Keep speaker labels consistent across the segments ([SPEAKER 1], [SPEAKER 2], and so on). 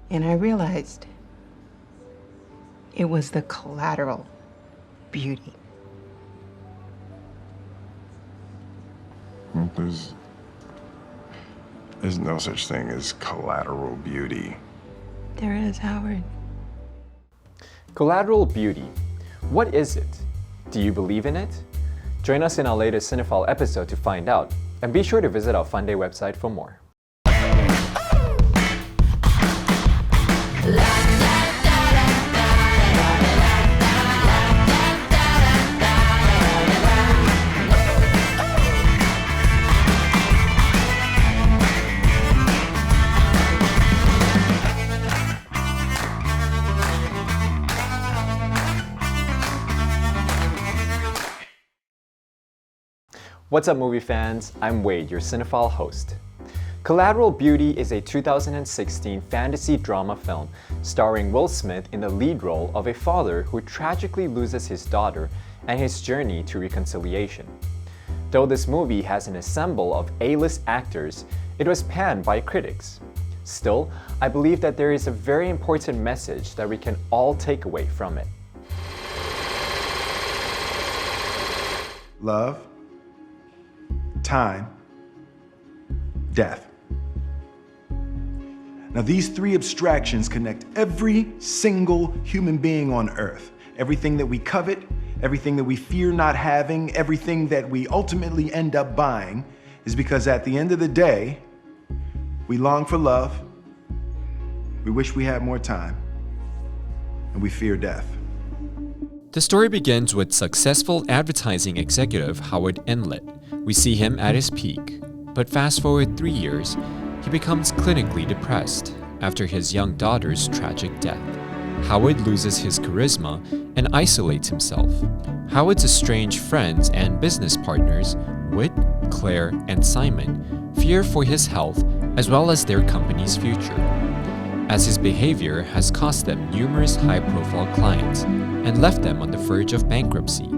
[SPEAKER 1] And I realized it was the collateral beauty.
[SPEAKER 2] There's no such thing as collateral beauty.
[SPEAKER 1] There is, Howard.
[SPEAKER 3] Collateral beauty. What is it? Do you believe in it? Join us in our latest Cinephile episode to find out, and be sure to visit our FUNDAY website for more. What's up, movie fans? I'm Wade, your Cinephile host. Collateral Beauty is a 2016 fantasy drama film starring Will Smith in the lead role of a father who tragically loses his daughter and his journey to reconciliation. Though this movie has an ensemble of A-list actors, it was panned by critics. Still, I believe that there is a very important message that we can all take away from it.
[SPEAKER 4] Love, time, death. Now, these three abstractions connect every single human being on earth. Everything that we covet, everything that we fear not having, everything that we ultimately end up buying is because at the end of the day, we long for love, we wish we had more time, and we fear death.
[SPEAKER 5] The story begins with successful advertising executive Howard Inlet. We see him at his peak, but fast forward 3 years, he becomes clinically depressed after his young daughter's tragic death. Howard loses his charisma and isolates himself. Howard's estranged friends and business partners, Whit, Claire, and Simon, fear for his health as well as their company's future, as his behavior has cost them numerous high-profile clients and left them on the verge of bankruptcy.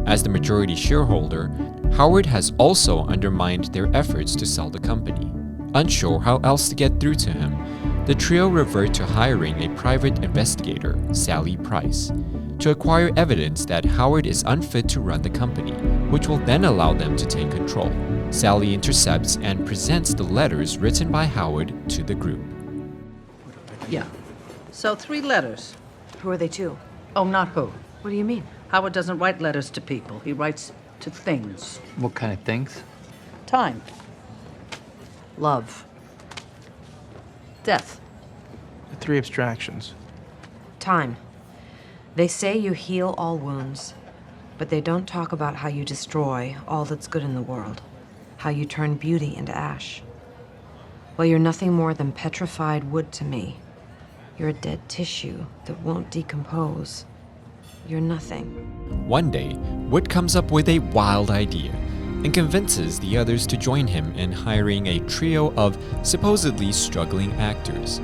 [SPEAKER 5] As the majority shareholder, Howard has also undermined their efforts to sell the company. Unsure how else to get through to him, the trio revert to hiring a private investigator, Sally Price, to acquire evidence that Howard is unfit to run the company, which will then allow them to take control. Sally intercepts and presents the letters written by Howard to the group.
[SPEAKER 6] Yeah. So 3 letters.
[SPEAKER 7] Who are they to?
[SPEAKER 6] Oh, not who.
[SPEAKER 7] What do you mean?
[SPEAKER 6] Howard doesn't write letters to people. He writes to things.
[SPEAKER 8] What kind of things?
[SPEAKER 6] Time.
[SPEAKER 7] Love.
[SPEAKER 6] Death.
[SPEAKER 8] The 3 abstractions.
[SPEAKER 7] Time. They say you heal all wounds, but they don't talk about how you destroy all that's good in the world, how you turn beauty into ash. Well, you're nothing more than petrified wood to me. You're a dead tissue that won't decompose. You're nothing.
[SPEAKER 5] One day, Wood comes up with a wild idea and convinces the others to join him in hiring a trio of supposedly struggling actors.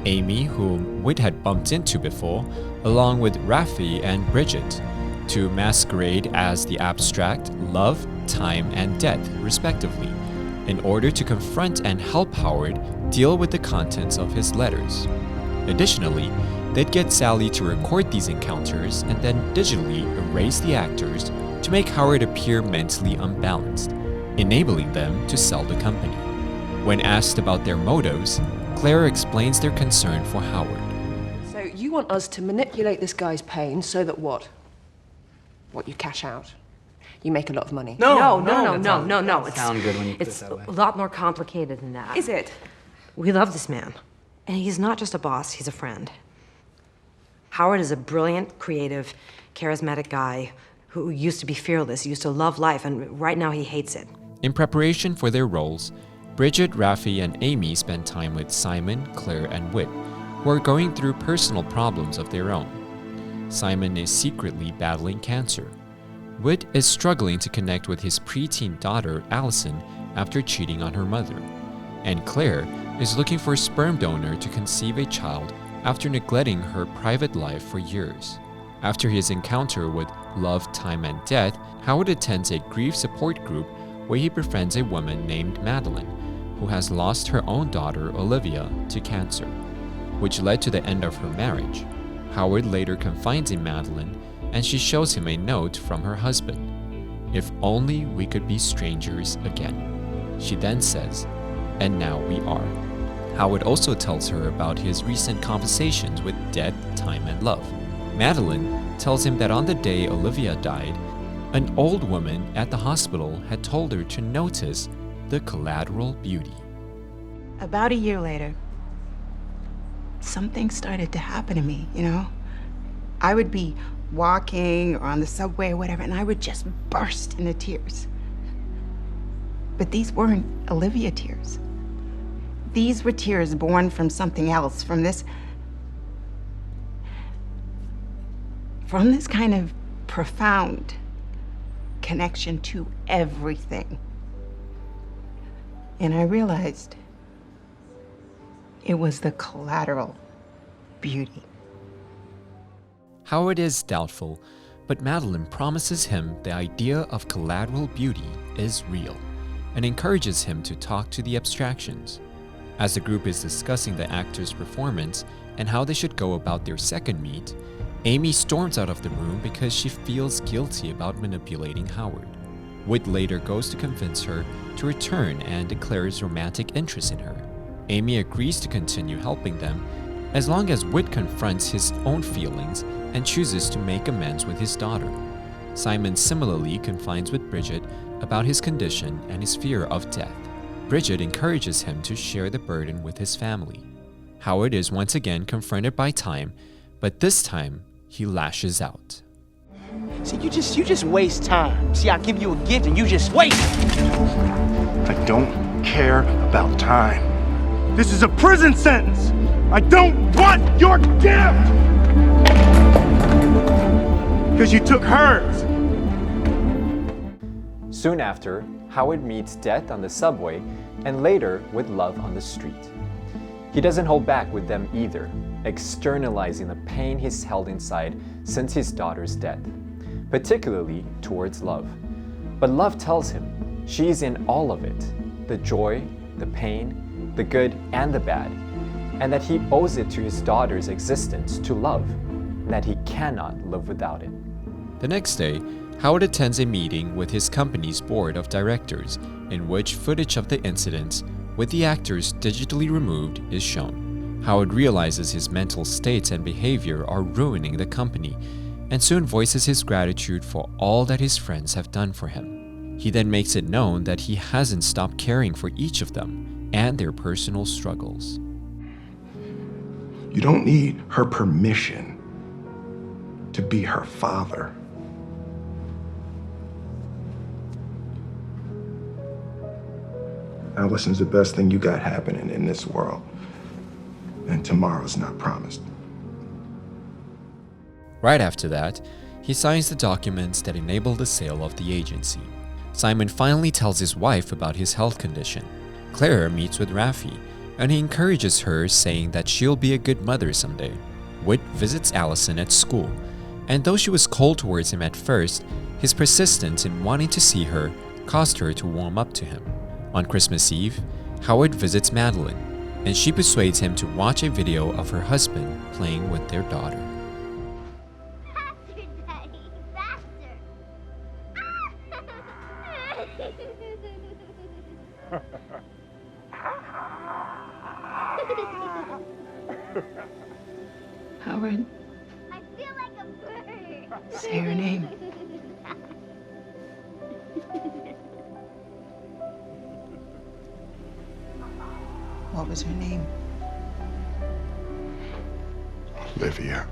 [SPEAKER 5] Amy, whom Wood had bumped into before, along with Rafi and Bridget, to masquerade as the abstract love, time, and death, respectively, in order to confront and help Howard deal with the contents of his letters. Additionally, they'd get Sally to record these encounters and then digitally erase the actors to make Howard appear mentally unbalanced, enabling them to sell the company. When asked about their motives, Claire explains their concern for Howard.
[SPEAKER 9] So you want us to manipulate this guy's pain so that what? What, you cash out? You make a lot of money?
[SPEAKER 7] No.
[SPEAKER 8] It sounds good when you put it that way.
[SPEAKER 7] It's a lot more complicated than that.
[SPEAKER 9] Is it?
[SPEAKER 7] We love this man. And he's not just a boss, he's a friend. Howard is a brilliant, creative, charismatic guy who used to be fearless, used to love life, and right now he hates it.
[SPEAKER 5] In preparation for their roles, Bridget, Rafi, and Amy spend time with Simon, Claire, and Whit, who are going through personal problems of their own. Simon is secretly battling cancer. Whit is struggling to connect with his preteen daughter, Allison, after cheating on her mother. And Claire is looking for a sperm donor to conceive a child after neglecting her private life for years. After his encounter with love, time, and death, Howard attends a grief support group where he befriends a woman named Madeline, who has lost her own daughter, Olivia, to cancer, which led to the end of her marriage. Howard later confides in Madeline, and she shows him a note from her husband. "If only we could be strangers again." She then says, "And now we are." Howard also tells her about his recent conversations with death, time, and love. Madeline tells him that on the day Olivia died, an old woman at the hospital had told her to notice the collateral beauty.
[SPEAKER 1] About a year later, something started to happen to me, you know? I would be walking or on the subway or whatever, and I would just burst into tears. But these weren't Olivia tears. These were tears born from something else, from this kind of profound connection to everything. And I realized it was the collateral beauty.
[SPEAKER 5] Howard is doubtful, but Madeline promises him the idea of collateral beauty is real and encourages him to talk to the abstractions. As the group is discussing the actor's performance and how they should go about their second meet, Amy storms out of the room because she feels guilty about manipulating Howard. Whit later goes to convince her to return and declares romantic interest in her. Amy agrees to continue helping them as long as Whit confronts his own feelings and chooses to make amends with his daughter. Simon similarly confides with Bridget about his condition and his fear of death. Bridget encourages him to share the burden with his family. Howard is once again confronted by time, but this time he lashes out.
[SPEAKER 10] See, you just waste time. See, I give you a gift and you just waste it.
[SPEAKER 4] I don't care about time. This is a prison sentence. I don't want your gift! Because you took hers.
[SPEAKER 3] Soon after, Howard meets Death on the subway and later with Love on the street. He doesn't hold back with them either, externalizing the pain he's held inside since his daughter's death, particularly towards Love. But Love tells him she's in all of it, the joy, the pain, the good and the bad, and that he owes it to his daughter's existence to Love, and that he cannot live without it.
[SPEAKER 5] The next day, Howard attends a meeting with his company's board of directors in which footage of the incidents with the actors digitally removed is shown. Howard realizes his mental states and behavior are ruining the company and soon voices his gratitude for all that his friends have done for him. He then makes it known that he hasn't stopped caring for each of them and their personal struggles.
[SPEAKER 4] You don't need her permission to be her father. Allison's the best thing you got happening in this world, and tomorrow's not promised.
[SPEAKER 5] Right after that, he signs the documents that enable the sale of the agency. Simon finally tells his wife about his health condition. Claire meets with Raffi, and he encourages her, saying that she'll be a good mother someday. Whit visits Allison at school, and though she was cold towards him at first, his persistence in wanting to see her caused her to warm up to him. On Christmas Eve, Howard visits Madeline, and she persuades him to watch a video of her husband playing with their daughter.
[SPEAKER 11] Faster, Daddy, faster!
[SPEAKER 1] Howard,
[SPEAKER 11] I feel like a bird.
[SPEAKER 1] say her name. What was her name?
[SPEAKER 2] Olivia.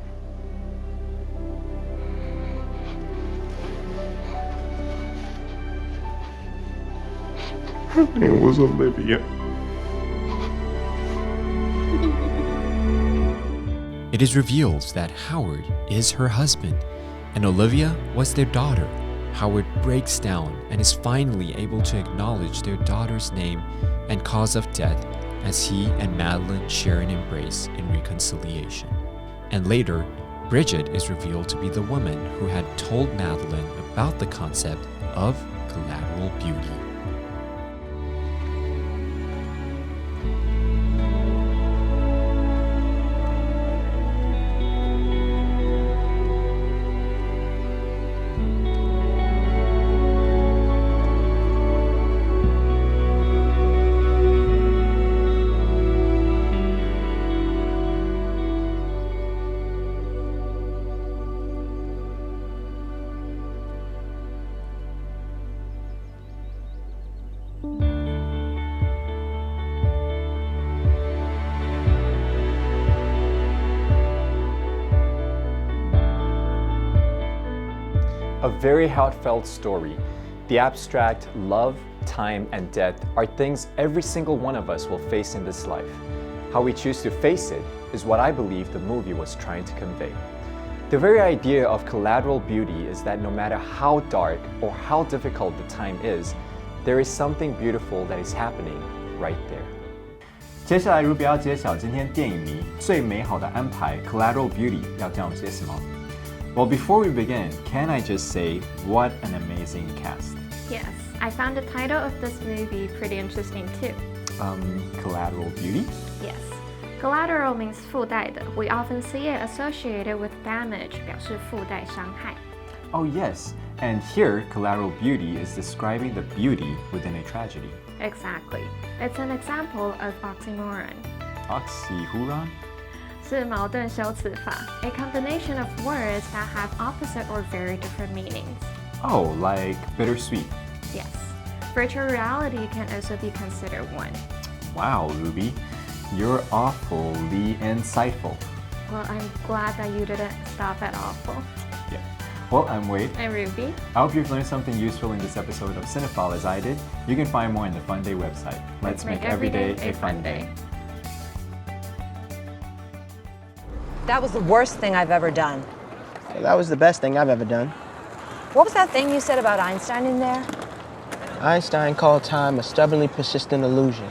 [SPEAKER 2] Her name was Olivia.
[SPEAKER 5] It is revealed that Howard is her husband, and Olivia was their daughter. Howard breaks down and is finally able to acknowledge their daughter's name and cause of death as he and Madeline share an embrace in reconciliation. And later, Bridget is revealed to be the woman who had told Madeline about the concept of collateral beauty.
[SPEAKER 3] A very heartfelt story. The abstract love, time, and death are things every single one of us will face in this life. How we choose to face it is what I believe the movie was trying to convey. The very idea of collateral beauty is that no matter how dark or how difficult the time is, there is something beautiful that is happening right there. 接下来 Ruby 要揭晓今天电影迷最美好的安排 Collateral Beauty 要教我们些什么。Well, before we begin, can I just say what an amazing cast?
[SPEAKER 12] Yes, I found the title of this movie pretty interesting too.
[SPEAKER 3] Collateral Beauty?
[SPEAKER 12] Yes. Collateral means 附带的. We often see it associated with damage, 表示附带伤害.
[SPEAKER 3] Oh yes, and here collateral beauty is describing the beauty within a tragedy.
[SPEAKER 12] Exactly. It's an example of oxymoron.
[SPEAKER 3] Oxyhuron?
[SPEAKER 12] 是矛盾修辞法, a combination of words that have opposite or very different meanings.
[SPEAKER 3] Oh, like bittersweet.
[SPEAKER 12] Yes. Virtual reality can also be considered one.
[SPEAKER 3] Wow, Ruby, you're awfully insightful.
[SPEAKER 12] Well, I'm glad that you didn't stop at awful.
[SPEAKER 3] Yeah. Well, I'm Wade.
[SPEAKER 12] I'm Ruby.
[SPEAKER 3] I hope you've learned something useful in this episode of Cinephile as I did. You can find more on the FUNDAY website. Let's make every day a fun day.
[SPEAKER 7] That was the worst thing I've ever done.
[SPEAKER 10] Well, that was the best thing I've ever done.
[SPEAKER 7] What was that thing you said about Einstein in there?
[SPEAKER 10] Einstein called time a stubbornly persistent illusion.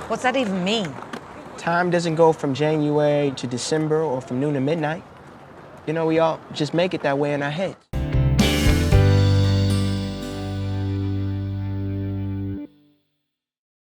[SPEAKER 7] What's that even mean?
[SPEAKER 10] Time doesn't go from January to December or from noon to midnight. You know, we all just make it that way in our heads.